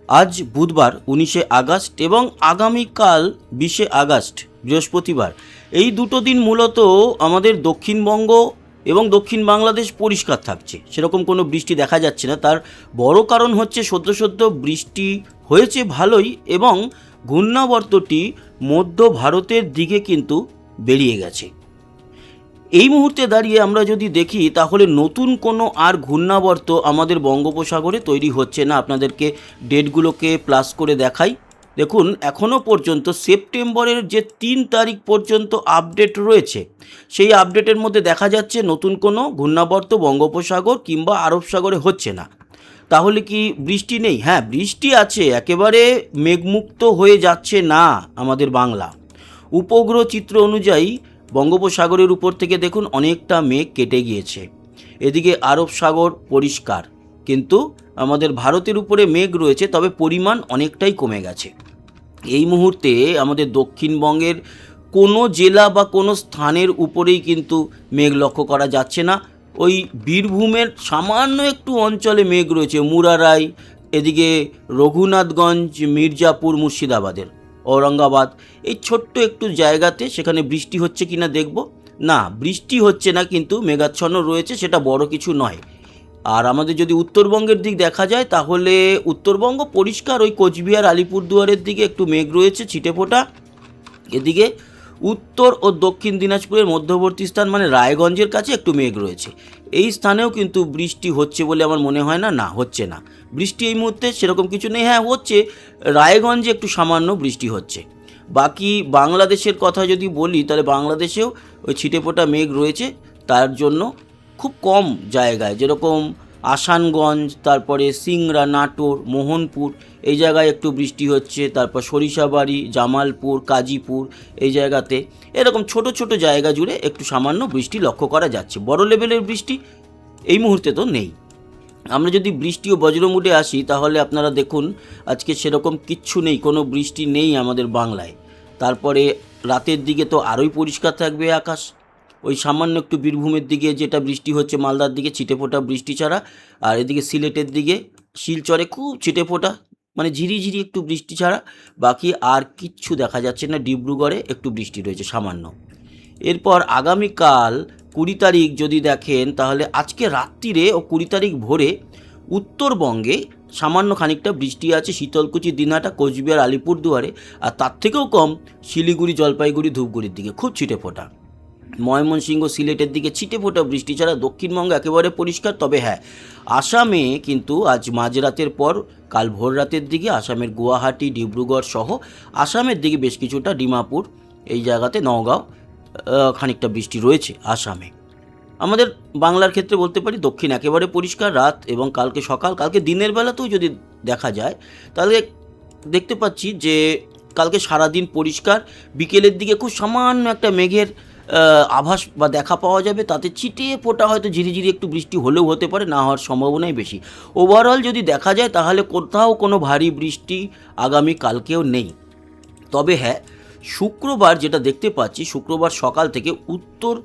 আজ বুধবার 19শে আগস্ট এবং আগামীকাল 20শে আগস্ট বৃহস্পতিবার, এই দুটো দিন মূলত আমাদের দক্ষিণবঙ্গ এবং দক্ষিণ বাংলাদেশ পরিষ্কার থাকছে, সেরকম কোনো বৃষ্টি দেখা যাচ্ছে না। তার বড় কারণ হচ্ছে সদ্য বৃষ্টি হয়েছে ভালোই, এবং ঘূর্ণাবর্তটি মধ্য ভারতের দিকে কিন্তু বেরিয়ে গেছে। এই মুহূর্তে দাঁড়িয়ে আমরা যদি দেখি তাহলে নতুন কোনো আর ঘূর্ণাবর্ত আমাদের বঙ্গোপসাগরে তৈরি হচ্ছে না। আপনাদেরকে ডেটগুলোকে প্লাস করে দেখাই। দেখুন, এখনও পর্যন্ত সেপ্টেম্বরের যে 3 তারিখ পর্যন্ত আপডেট রয়েছে, সেই আপডেটের মধ্যে দেখা যাচ্ছে নতুন কোনো ঘূর্ণাবর্ত বঙ্গোপসাগর কিংবা আরব সাগরে হচ্ছে না। তাহলে কি বৃষ্টি নেই? হ্যাঁ, বৃষ্টি আছে, একেবারে মেঘমুক্ত হয়ে যাচ্ছে না আমাদের বাংলা। উপগ্রহ চিত্র অনুযায়ী বঙ্গোপসাগরের উপর থেকে দেখুন অনেকটা মেঘ কেটে গিয়েছে। এদিকে আরব সাগর পরিষ্কার, কিন্তু আমাদের ভারতের উপরে মেঘ রয়েছে, তবে পরিমাণ অনেকটাই কমে গেছে। এই মুহূর্তে আমাদের দক্ষিণবঙ্গের কোনো জেলা বা কোনো স্থানের উপরেই কিন্তু মেঘ লক্ষ্য করা যাচ্ছে না। ওই বীরভূমের সামান্য একটু অঞ্চলে মেঘ রয়েছে, মুরারাই, এদিকে রঘুনাথগঞ্জ, মির্জাপুর, মুর্শিদাবাদের, ঔরঙ্গাবাদ, এই ছোট্ট একটু জায়গাতে সেখানে বৃষ্টি হচ্ছে কিনা দেখব। না, বৃষ্টি হচ্ছে না, কিন্তু মেঘাচ্ছন্ন রয়েছে, সেটা বড় কিছু নয়। আর আমাদের যদি উত্তরবঙ্গের দিক দেখা যায় তাহলে উত্তরবঙ্গ পরিষ্কার, ওই কোচবিহার, আলিপুরদুয়ারের দিকে একটু মেঘ রয়েছে ছিটেফোঁটা। এদিকে উত্তর ও দক্ষিণ দিনাজপুরের মধ্যবর্তী স্থান মানে রায়গঞ্জের কাছে একটু মেঘ রয়েছে। এই স্থানেও কিন্তু বৃষ্টি হচ্ছে বলে আমার মনে হয় না। না, হচ্ছে না বৃষ্টি এই মুহূর্তে, সেরকম কিছু নেই। হ্যাঁ, হচ্ছে, রায়গঞ্জে একটু সামান্য বৃষ্টি হচ্ছে। বাকি বাংলাদেশের কথা যদি বলি তাহলে বাংলাদেশেও ওই ছিটেফোঁটা মেঘ রয়েছে, তার জন্য খুব কম জায়গায়, যেরকম আসানগঞ্জ, তারপরে সিংড়া, নাটোর, মোহনপুর, এই জায়গায় একটু বৃষ্টি হচ্ছে। তারপর সরিষাবাড়ি, জামালপুর, কাজীপুর, এই জায়গাতে এরকম ছোট ছোট জায়গা জুড়ে একটু সামান্য বৃষ্টি লক্ষ্য করা যাচ্ছে। বড় লেভেলের বৃষ্টি এই মুহূর্তে তো নেই। আমরা যদি বৃষ্টি ও বজ্রমুডে আসি তাহলে আপনারা দেখুন আজকে সেরকম কিচ্ছু নেই, কোনো বৃষ্টি নেই আমাদের বাংলায়। তারপরে রাতের দিকে তো আরোই পরিষ্কার থাকবে আকাশ। ওই সামান্য একটু বীরভূমের দিকে যেটা বৃষ্টি হচ্ছে, মালদার দিকে ছিটেফোঁটা বৃষ্টি ছাড়া। আর এদিকে সিলেটের দিকে শিলচরে খুব ছিটেফোঁটা, মানে ঝিরিঝিরি একটু বৃষ্টি ছাড়া বাকি আর কিচ্ছু দেখা যাচ্ছে না। ডিব্রুগড়ে একটু বৃষ্টি রয়েছে সামান্য। এরপর আগামীকাল 20 তারিখ যদি দেখেন তাহলে আজকে রাত্রিরে ও 20 তারিখ ভোরে উত্তরবঙ্গে সামান্য খানিকটা বৃষ্টি আছে, শীতলকুচি, দিনহাটা, কোচবিহার, আলিপুরদুয়ারে। আর তার থেকেও কম শিলিগুড়ি, জলপাইগুড়ি, ধূপগুড়ির দিকে খুব ছিটেফোঁটা। ময়মনসিংহ, সিলেটের দিকে ছিটেফোঁটা বৃষ্টি ছাড়া দক্ষিণবঙ্গ একেবারে পরিষ্কার। তবে হ্যাঁ, আসামে কিন্তু আজ মাঝরাতের পর কাল ভোর রাতের দিকে আসামের গুয়াহাটি, ডিব্রুগড় সহ আসামের দিকে বেশ কিছুটা, ডিমাপুর, এই জায়গাতে, নওগাঁও, খানিকটা বৃষ্টি রয়েছে আসামে। আমাদের বাংলার ক্ষেত্রে বলতে পারি দক্ষিণ একেবারে পরিষ্কার। রাত এবং কালকে সকাল, কালকে দিনের বেলাতেও যদি দেখা যায় তাহলে দেখতে পাচ্ছি যে কালকে সারাদিন পরিষ্কার। বিকেলের দিকে খুব সামান্য একটা মেঘের আভাস বা দেখা পাওয়া যাবে, তাতে ছিটিয়ে ফোঁটা হয়তো ঝিরিঝিরি একটু বৃষ্টি হলেও হতে পারে, না হওয়ার সম্ভাবনাই বেশি। ওভারঅল যদি দেখা যায় তাহলে কোথাও কোনো ভারী বৃষ্টি আগামী কালকেও নেই। তবে হ্যাঁ, শুক্রবার যেটা দেখতে পাচ্ছি, শুক্রবার সকাল থেকে উত্তর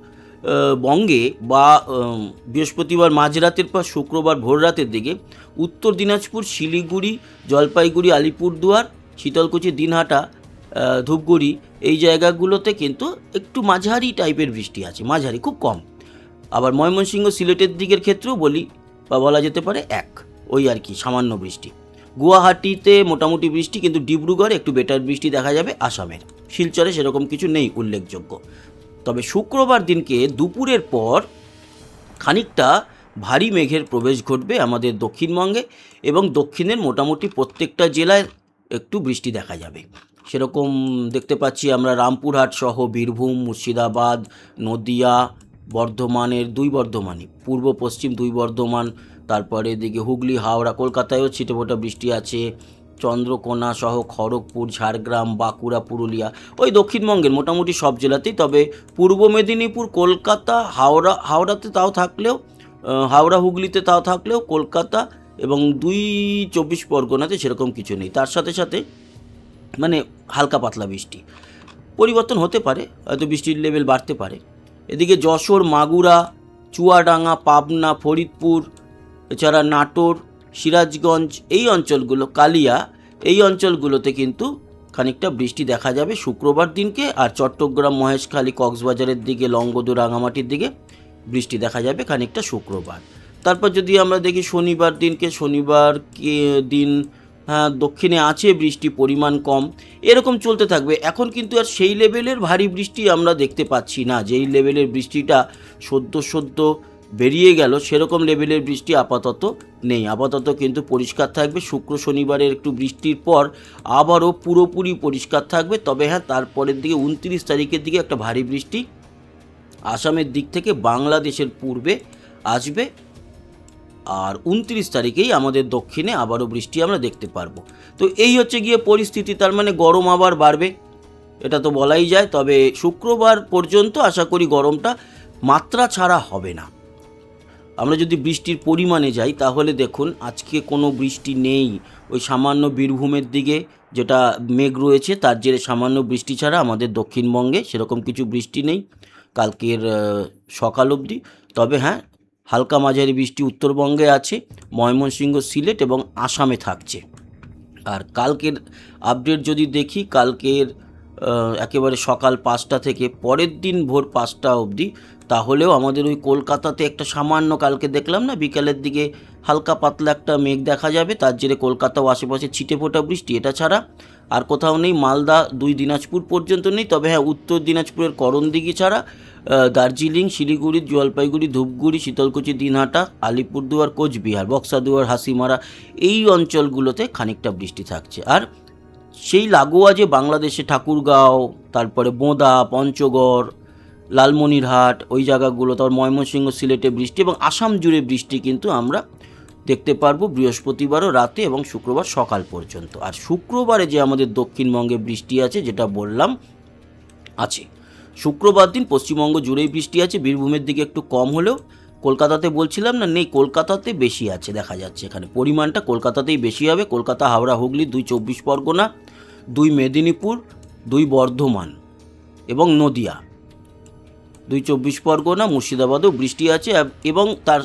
বঙ্গে বা বৃহস্পতিবার মাঝরাতের পর শুক্রবার ভোর রাতের দিকে উত্তর দিনাজপুর, শিলিগুড়ি, জলপাইগুড়ি, আলিপুরদুয়ার, শীতলকুচি, দিনহাটা, ধূপগুড়ি, এই জায়গাগুলোতে কিন্তু একটু মাঝারি টাইপের বৃষ্টি আছে, মাঝারি, খুব কম। আবার ময়মনসিংহ, সিলেটের দিকের ক্ষেত্রেও বলি বা বলা যেতে পারে ওই আর কি সামান্য বৃষ্টি। গুয়াহাটিতে মোটামুটি বৃষ্টি, কিন্তু ডিব্রুগড়ে একটু বেটার বৃষ্টি দেখা যাবে আসামের। শিলচরে সেরকম কিছু নেই উল্লেখযোগ্য। তবে শুক্রবার দিনকে দুপুরের পর খানিকটা ভারী মেঘের প্রবেশ ঘটবে আমাদের দক্ষিণবঙ্গে, এবং দক্ষিণের মোটামুটি প্রত্যেকটা জেলায় একটু বৃষ্টি দেখা যাবে। সেরকম দেখতে পাচ্ছি আমরা রামপুরহাট সহ বীরভূম, মুর্শিদাবাদ, নদিয়া, বর্ধমানের 2 বর্ধমানই, পূর্ব পশ্চিম 2 বর্ধমান, তারপরে এদিকে হুগলি, হাওড়া, কলকাতায়ও ছিটেফোঁটা বৃষ্টি আছে, চন্দ্রকোনা সহ খড়গপুর, ঝাড়গ্রাম, বাঁকুড়া, পুরুলিয়া, ওই দক্ষিণবঙ্গের মোটামুটি সব জেলাতেই। তবে পূর্ব মেদিনীপুর, কলকাতা, হাওড়াতে তাও থাকলেও, হাওড়া হুগলিতে তাও থাকলেও কলকাতা এবং 2 24 পরগনাতে সেরকম কিছু নেই। তার সাথে সাথে মানে হালকা পাতলা বৃষ্টি পরিবর্তন হতে পারে, হয়তো বৃষ্টির লেভেল বাড়তে পারে। এদিকে যশোর, মাগুরা, চুয়াডাঙ্গা, পাবনা, ফরিদপুর, এছাড়া নাটোর, সিরাজগঞ্জ, এই অঞ্চলগুলো, কালিয়া, এই অঞ্চলগুলোতে কিন্তু খানিকটা বৃষ্টি দেখা যাবে শুক্রবার দিনকে। আর চট্টগ্রাম, মহেশখালী, কক্সবাজারের দিকে, লংগদু, রাঙামাটির দিকে বৃষ্টি দেখা যাবে খানিকটা শুক্রবার। তারপর যদি আমরা দেখি শনিবার দিনকে, শনিবার দিন দক্ষিণে আছে বৃষ্টি, পরিমাণ কম, এরকম চলতে থাকবে। এখন কিন্তু আর সেই লেভেলের ভারী বৃষ্টি আমরা দেখতে পাচ্ছি না, যেই লেভেলের বৃষ্টিটা সদ্য বেরিয়ে গেল সেরকম লেভেলের বৃষ্টি আপাতত নেই। আপাতত কিন্তু পরিষ্কার থাকবে। শুক্র শনিবারের একটু বৃষ্টির পর আবারও পুরোপুরি পরিষ্কার থাকবে। তবে হ্যাঁ, তারপরের দিকে 29 তারিখের দিকে একটা ভারী বৃষ্টি আসামের দিক থেকে বাংলাদেশের পূর্বে আসবে। আর 29 তারিখেই আমাদের দক্ষিণে আবারও বৃষ্টি আমরা দেখতে পারবো। তো এই হচ্ছে গিয়ে পরিস্থিতি। তার মানে গরম আবার বাড়বে, এটা তো বলাই যায়। তবে শুক্রবার পর্যন্ত আশা করি গরমটা মাত্রা ছাড়া হবে না। আমরা যদি বৃষ্টির পরিমাণে যাই তাহলে দেখুন আজকে কোনো বৃষ্টি নেই। ওই সামান্য বীরভূমের দিকে যেটা মেঘ রয়েছে তার জেরে সামান্য বৃষ্টি ছাড়া আমাদের দক্ষিণবঙ্গে সেরকম কিছু বৃষ্টি নেই কালকের সকাল অবধি। তবে হ্যাঁ, হালকা মাঝারি বৃষ্টি উত্তরবঙ্গে আছে, ময়মনসিংহ, সিলেট এবং আসামে থাকছে। আর কালকের আপডেট যদি দেখি, কালকের একেবারে সকাল 5টা থেকে পরের দিন ভোর 5টা অবধি, তাহলেও আমাদের ওই কলকাতাতে একটা সামান্য, কালকে দেখলাম না বিকালের দিকে হালকা পাতলা একটা মেঘ দেখা যাবে, তার জেরে কলকাতা ও আশেপাশে ছিটে ফোটা বৃষ্টি, এটা ছাড়া আর কোথাও নেই। মালদা 2 দিনাজপুর পর্যন্ত নেই। তবে হ্যাঁ, উত্তর দিনাজপুরের করণদিঘি ছাড়া দার্জিলিং, শিলিগুড়ি, জলপাইগুড়ি, ধূপগুড়ি, শীতলকুচি, দিনহাটা, আলিপুরদুয়ার, কোচবিহার, বক্সাদুয়ার, হাসিমারা, এই অঞ্চলগুলোতে খানিকটা বৃষ্টি থাকছে। আর সেই লাগোয়া যে বাংলাদেশে ঠাকুরগাঁও, তারপরে বোঁদা, পঞ্চগড়, লালমনিরহাট, ওই জায়গাগুলো, তারপর ময়মনসিংহ, সিলেটে বৃষ্টি এবং আসাম জুড়ে বৃষ্টি কিন্তু আমরা দেখতে পারবো বৃহস্পতিবারও রাতে এবং শুক্রবার সকাল পর্যন্ত। আর শুক্রবারে যে আমাদের দক্ষিণবঙ্গে বৃষ্টি আছে, যেটা বললাম আছে, শুক্রবার দিন পশ্চিমবঙ্গ জুড়েই বৃষ্টি আছে। বীরভূমের দিকে একটু কম হলেও কলকাতাতে বলছিলাম না নেই, কলকাতাতে বেশি আছে দেখা যাচ্ছে। এখানে পরিমাণটা কলকাতাতেই বেশি হবে। কলকাতা, হাওড়া, হুগলি, 2 24 পরগনা, 2 মেদিনীপুর, 2 বর্ধমান এবং নদিয়া, 2 24 পরগনা, মুর্শিদাবাদেও বৃষ্টি আছে। এবং তার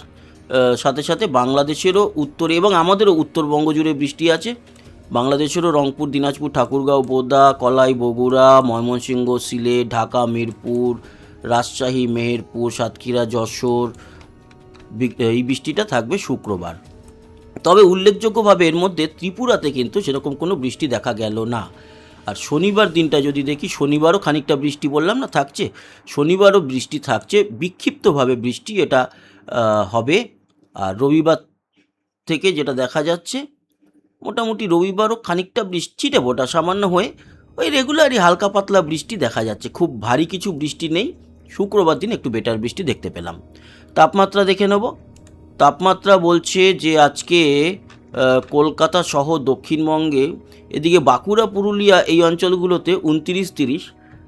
সাথে সাথে বাংলাদেশেরও উত্তরে এবং আমাদেরও উত্তরবঙ্গ জুড়ে বৃষ্টি আছে। বাংলাদেশেরও রংপুর, দিনাজপুর, ঠাকুরগাঁও, বোদা, কলাই, বগুড়া, ময়মনসিংহ, সিলেট, ঢাকা, মিরপুর, রাজশাহী, মেহেরপুর, সাতক্ষীরা, যশোর, এই বৃষ্টিটা থাকবে শুক্রবার। তবে উল্লেখযোগ্যভাবে এর মধ্যে ত্রিপুরাতে কিন্তু সেরকম কোনো বৃষ্টি দেখা গেল না। আর শনিবার দিনটা যদি দেখি, শনিবারও খানিকটা বৃষ্টি বললাম না থাকছে, শনিবারও বৃষ্টি থাকছে, বিক্ষিপ্তভাবে বৃষ্টি এটা হবে। আর রবিবার থেকে যেটা দেখা যাচ্ছে, মোটামুটি রবিবারও খানিকটা বৃষ্টি ছিটেফোঁটা সামান্য হয়ে ওই রেগুলারই হালকা পাতলা বৃষ্টি দেখা যাচ্ছে, খুব ভারী কিছু বৃষ্টি নেই। শুক্রবার দিন একটু বেটার বৃষ্টি দেখতে পেলাম। তাপমাত্রা দেখে নেব। তাপমাত্রা বলছে যে আজকে কলকাতা সহ দক্ষিণবঙ্গে, এদিকে বাঁকুড়া, পুরুলিয়া, এই অঞ্চলগুলোতে 29-30,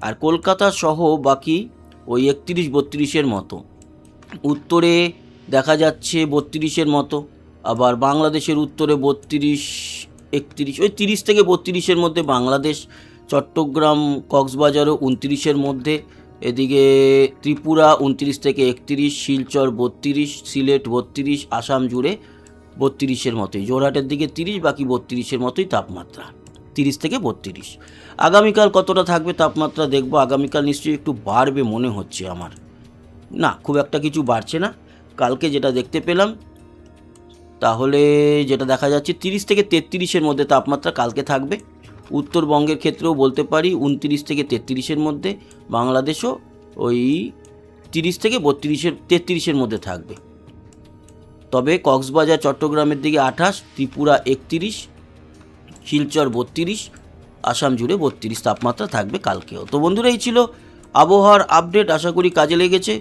আর কলকাতা সহ বাকি ওই 31-32-এর মতো। উত্তরে দেখা যাচ্ছে 32-এর মতো। আবার বাংলাদেশের উত্তরে 32-31, ওই 30 থেকে 32-এর মধ্যে বাংলাদেশ। চট্টগ্রাম, কক্সবাজারও 29-এর মধ্যে। এদিকে ত্রিপুরা 29 থেকে 31, শিলচর 32, সিলেট 32, আসাম জুড়ে 32-এর মতোই। জোরহাটের দিকে 30, বাকি 32-এর মতোই তাপমাত্রা, 30 থেকে 32। আগামীকাল কতটা থাকবে তাপমাত্রা দেখব। আগামীকাল নিশ্চয়ই একটু বাড়বে মনে হচ্ছে আমার, না খুব একটা কিছু বাড়ছে না। কালকে যেটা দেখতে পেলাম, তাহলে যেটা দেখা যাচ্ছে 30 থেকে 33-এর মধ্যে তাপমাত্রা কালকে থাকবে। উত্তরবঙ্গের ক্ষেত্রেও বলতে পারি 29 থেকে 33-এর মধ্যে। বাংলাদেশও ওই 30 থেকে 33-এর মধ্যে থাকবে। তবে কক্সবাজার, চট্টগ্রামের দিকে 28, ত্রিপুরা 31, শিলচর 32, আসাম জুড়ে 32 তাপমাত্রা থাকবে কালকেও। তো বন্ধুরা, এই ছিল আবহাওয়ার আপডেট। আশা করি কাজে লেগেছে।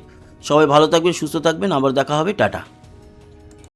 সবাই ভালো থাকবেন, সুস্থ থাকবেন। আবার দেখা হবে। টাটা।